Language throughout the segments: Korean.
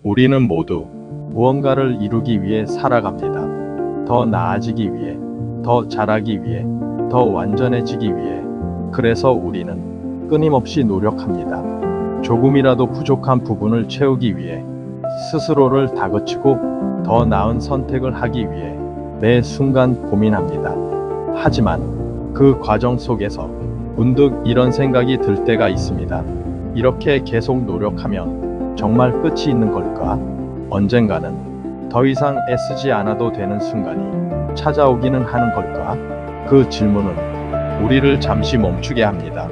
우리는 모두 무언가를 이루기 위해 살아갑니다. 더 나아지기 위해, 더 잘하기 위해, 더 완전해지기 위해. 그래서 우리는 끊임없이 노력합니다. 조금이라도 부족한 부분을 채우기 위해, 스스로를 다그치고 더 나은 선택을 하기 위해 매 순간 고민합니다. 하지만 그 과정 속에서 문득 이런 생각이 들 때가 있습니다. 이렇게 계속 노력하면 정말 끝이 있는 걸까? 언젠가는 더 이상 애쓰지 않아도 되는 순간이 찾아오기는 하는 걸까? 그 질문은 우리를 잠시 멈추게 합니다.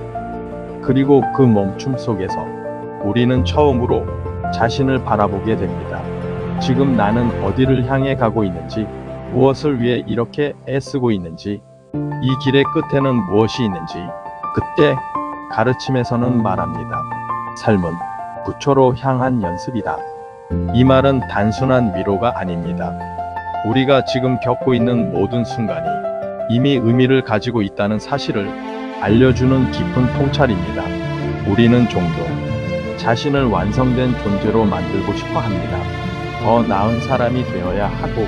그리고 그 멈춤 속에서 우리는 처음으로 자신을 바라보게 됩니다. 지금 나는 어디를 향해 가고 있는지, 무엇을 위해 이렇게 애쓰고 있는지, 이 길의 끝에는 무엇이 있는지. 그때 가르침에서는 말합니다. 삶은 부처로 향한 연습이다. 이 말은 단순한 위로가 아닙니다. 우리가 지금 겪고 있는 모든 순간이 이미 의미를 가지고 있다는 사실을 알려주는 깊은 통찰입니다. 우리는 종종 자신을 완성된 존재로 만들고 싶어 합니다. 더 나은 사람이 되어야 하고,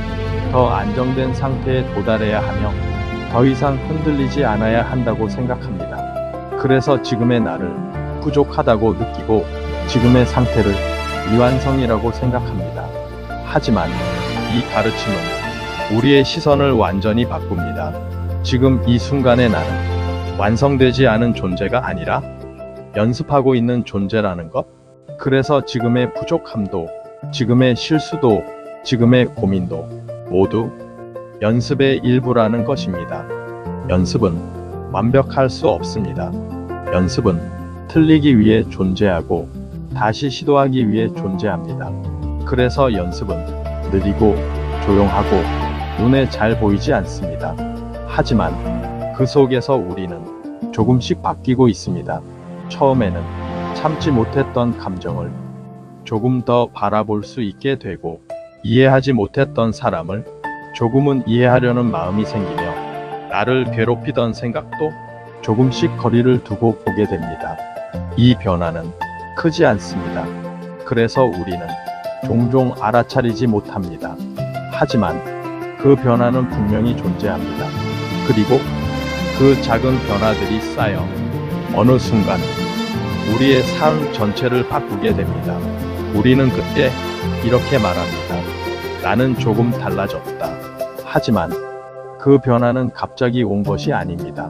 더 안정된 상태에 도달해야 하며, 더 이상 흔들리지 않아야 한다고 생각합니다. 그래서 지금의 나를 부족하다고 느끼고 지금의 상태를 미완성이라고 생각합니다. 하지만 이 가르침은 우리의 시선을 완전히 바꿉니다. 지금 이 순간의 나는 완성되지 않은 존재가 아니라 연습하고 있는 존재라는 것. 그래서 지금의 부족함도, 지금의 실수도, 지금의 고민도 모두 연습의 일부라는 것입니다. 연습은 완벽할 수 없습니다. 연습은 틀리기 위해 존재하고 다시 시도하기 위해 존재합니다. 그래서 연습은 느리고 조용하고 눈에 잘 보이지 않습니다. 하지만 그 속에서 우리는 조금씩 바뀌고 있습니다. 처음에는 참지 못했던 감정을 조금 더 바라볼 수 있게 되고, 이해하지 못했던 사람을 조금은 이해하려는 마음이 생기며, 나를 괴롭히던 생각도 조금씩 거리를 두고 보게 됩니다. 이 변화는 크지 않습니다. 그래서 우리는 종종 알아차리지 못합니다. 하지만 그 변화는 분명히 존재합니다. 그리고 그 작은 변화들이 쌓여 어느 순간 우리의 삶 전체를 바꾸게 됩니다. 우리는 그때 이렇게 말합니다. 나는 조금 달라졌다. 하지만 그 변화는 갑자기 온 것이 아닙니다.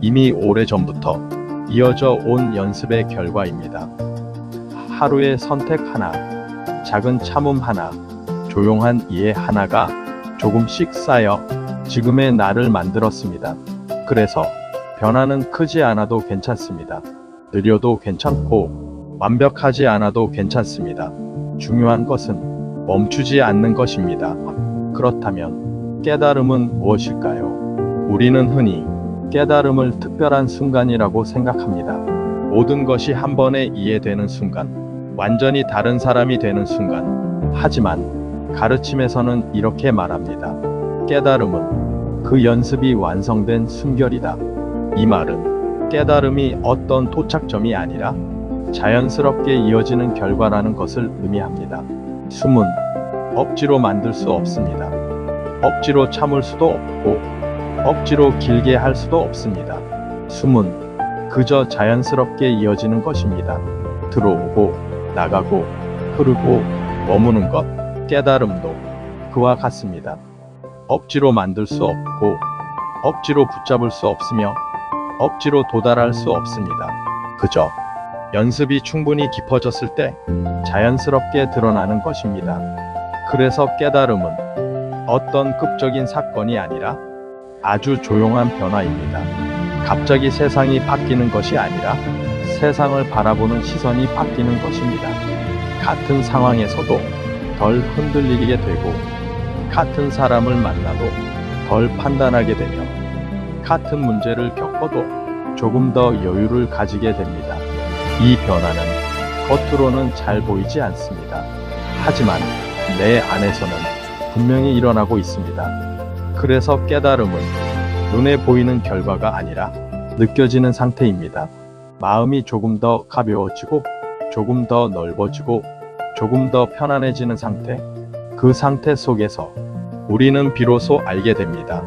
이미 오래전부터 이어져 온 연습의 결과입니다. 하루의 선택 하나, 작은 참음 하나, 조용한 이해 하나가 조금씩 쌓여 지금의 나를 만들었습니다. 그래서 변화는 크지 않아도 괜찮습니다. 느려도 괜찮고 완벽하지 않아도 괜찮습니다. 중요한 것은 멈추지 않는 것입니다. 그렇다면 깨달음은 무엇일까요? 우리는 흔히 깨달음을 특별한 순간이라고 생각합니다. 모든 것이 한 번에 이해되는 순간, 완전히 다른 사람이 되는 순간. 하지만 가르침에서는 이렇게 말합니다. 깨달음은 그 연습이 완성된 순결이다. 이 말은 깨달음이 어떤 도착점이 아니라 자연스럽게 이어지는 결과라는 것을 의미합니다. 숨은 억지로 만들 수 없습니다. 억지로 참을 수도 없고 억지로 길게 할 수도 없습니다. 숨은 그저 자연스럽게 이어지는 것입니다. 들어오고 나가고 흐르고 머무는 것. 깨달음도 그와 같습니다. 억지로 만들 수 없고 억지로 붙잡을 수 없으며 억지로 도달할 수 없습니다. 그저 연습이 충분히 깊어졌을 때 자연스럽게 드러나는 것입니다. 그래서 깨달음은 어떤 극적인 사건이 아니라 아주 조용한 변화입니다. 갑자기 세상이 바뀌는 것이 아니라 세상을 바라보는 시선이 바뀌는 것입니다. 같은 상황에서도 덜 흔들리게 되고, 같은 사람을 만나도 덜 판단하게 되며, 같은 문제를 겪어도 조금 더 여유를 가지게 됩니다. 이 변화는 겉으로는 잘 보이지 않습니다. 하지만 내 안에서는 분명히 일어나고 있습니다. 그래서 깨달음은 눈에 보이는 결과가 아니라 느껴지는 상태입니다. 마음이 조금 더 가벼워지고, 조금 더 넓어지고, 조금 더 편안해지는 상태, 그 상태 속에서 우리는 비로소 알게 됩니다.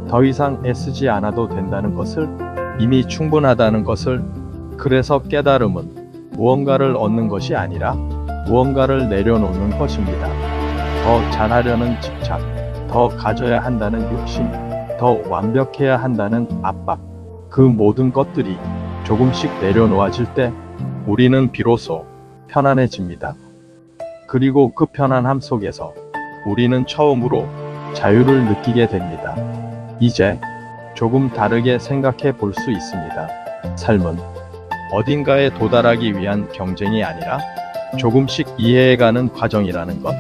더 이상 애쓰지 않아도 된다는 것을, 이미 충분하다는 것을. 그래서 깨달음은 무언가를 얻는 것이 아니라 무언가를 내려놓는 것입니다. 더 잘하려는 집착, 더 가져야 한다는 욕심, 더 완벽해야 한다는 압박, 그 모든 것들이 조금씩 내려놓아질 때 우리는 비로소 편안해집니다. 그리고 그 편안함 속에서 우리는 처음으로 자유를 느끼게 됩니다. 이제 조금 다르게 생각해 볼 수 있습니다. 삶은 어딘가에 도달하기 위한 경쟁이 아니라 조금씩 이해해가는 과정이라는 것.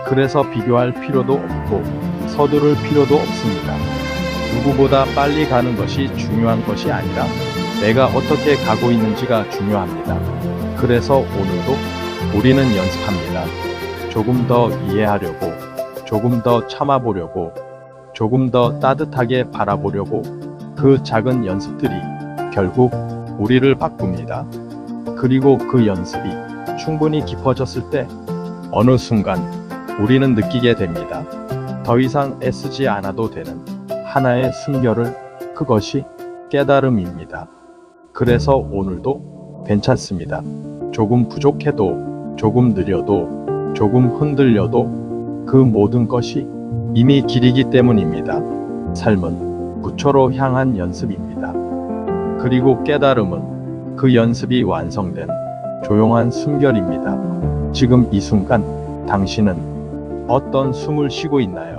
그래서 비교할 필요도 없고 서두를 필요도 없습니다. 누구보다 빨리 가는 것이 중요한 것이 아니라 내가 어떻게 가고 있는지가 중요합니다. 그래서 오늘도 우리는 연습합니다. 조금 더 이해하려고, 조금 더 참아보려고, 조금 더 따뜻하게 바라보려고. 그 작은 연습들이 결국 우리를 바꿉니다. 그리고 그 연습이 충분히 깊어졌을 때 어느 순간 우리는 느끼게 됩니다. 더 이상 애쓰지 않아도 되는 하나의 순결을, 그것이 깨달음입니다. 그래서 오늘도 괜찮습니다. 조금 부족해도, 조금 느려도, 조금 흔들려도 그 모든 것이 이미 길이기 때문입니다. 삶은 부처로 향한 연습입니다. 그리고 깨달음은 그 연습이 완성된 조용한 숨결입니다. 지금 이 순간 당신은 어떤 숨을 쉬고 있나요?